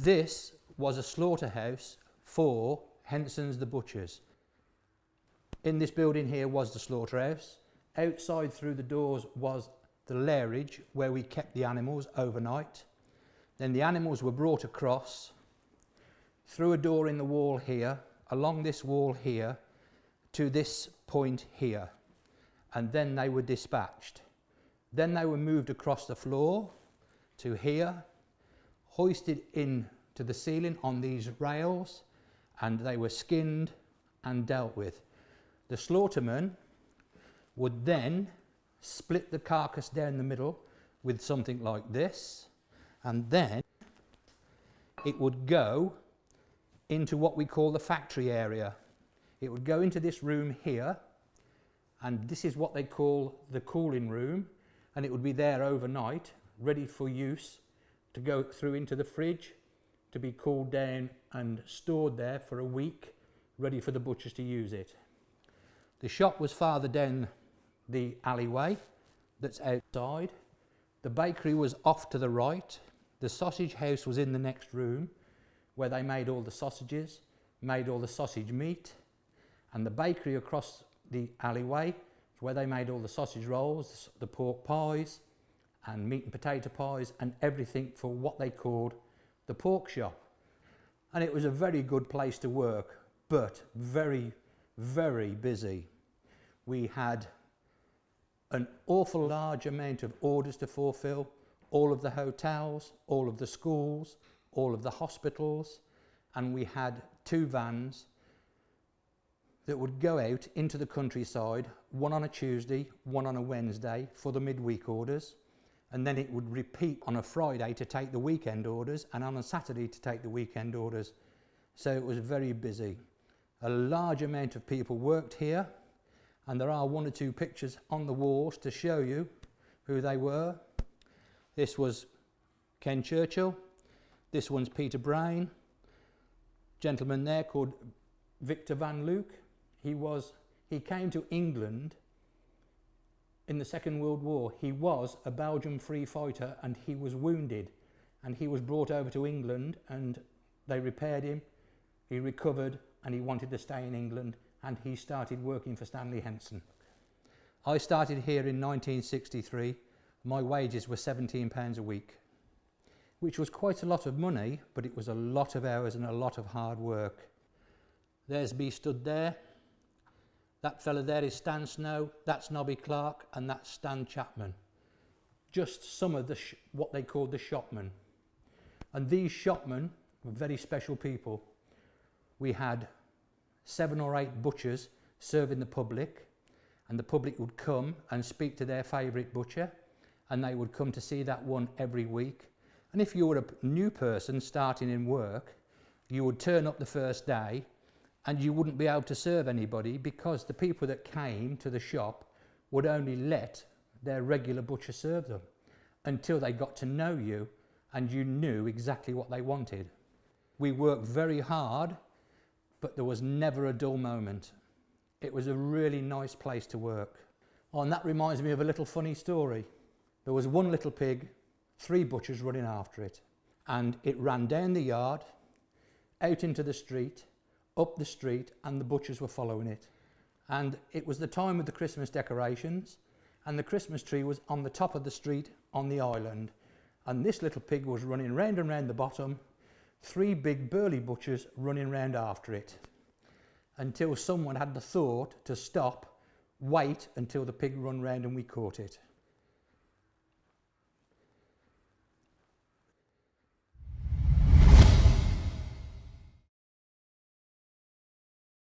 This was a slaughterhouse for Henson's the butchers. In this building here was the slaughterhouse. Outside through the doors was the lairage where we kept the animals overnight. Then the animals were brought across through a door in the wall here, along this wall here, to this point here, and then they were dispatched. Then they were moved across the floor to here, hoisted in to the ceiling on these rails, and they were skinned and dealt with. The slaughterman would then split the carcass down the middle with something like this, and then it would go into what we call the factory area. It would go into this room here, and this is what they call the cooling room, and it would be there overnight, ready for use, to go through into the fridge, to be cooled down and stored there for a week, ready for the butchers to use it. The shop was farther down the alleyway that's outside. The bakery was off to the right. The sausage house was in the next room, where they made all the sausages, made all the sausage meat, and the bakery across the alleyway is where they made all the sausage rolls, the pork pies, and meat and potato pies, and everything for what they called the pork shop. And it was a very good place to work, but very, very busy. We had an awful large amount of orders to fulfill, all of the hotels, all of the schools, all of the hospitals, and we had 2 vans that would go out into the countryside, one on a Tuesday, one on a Wednesday for the midweek orders, and then it would repeat on a Friday to take the weekend orders, and on a Saturday to take the weekend orders. So it was very busy. A large amount of people worked here, and there are 1 or 2 pictures on the walls to show you who they were. This was Ken Churchill. This one's Peter Brain. Gentleman there called Victor Van Luke. He came to England in the Second World War. He was a Belgian free fighter, and he was wounded, and he was brought over to England, and they repaired him. He recovered, and he wanted to stay in England, and he started working for Stanley Henson. I started here in 1963. My wages were £17 a week, which was quite a lot of money, but it was a lot of hours and a lot of hard work. There's me stood there. That fella there is Stan Snow, that's Nobby Clark, and that's Stan Chapman. Just some of what they called the shopmen. And these shopmen were very special people. We had 7 or 8 butchers serving the public, and the public would come and speak to their favourite butcher, and they would come to see that one every week. And if you were a new person starting in work, you would turn up the first day and you wouldn't be able to serve anybody, because the people that came to the shop would only let their regular butcher serve them until they got to know you and you knew exactly what they wanted. We worked very hard, but there was never a dull moment. It was a really nice place to work. Oh, and that reminds me of a little funny story. There was 1 little pig, 3 butchers running after it, and it ran down the yard, out into the street, up the street, and the butchers were following it. And it was the time of the Christmas decorations, and the Christmas tree was on the top of the street on the island, and this little pig was running round and round the bottom, 3 big burly butchers running round after it, until someone had the thought to stop, wait until the pig run round and we caught it.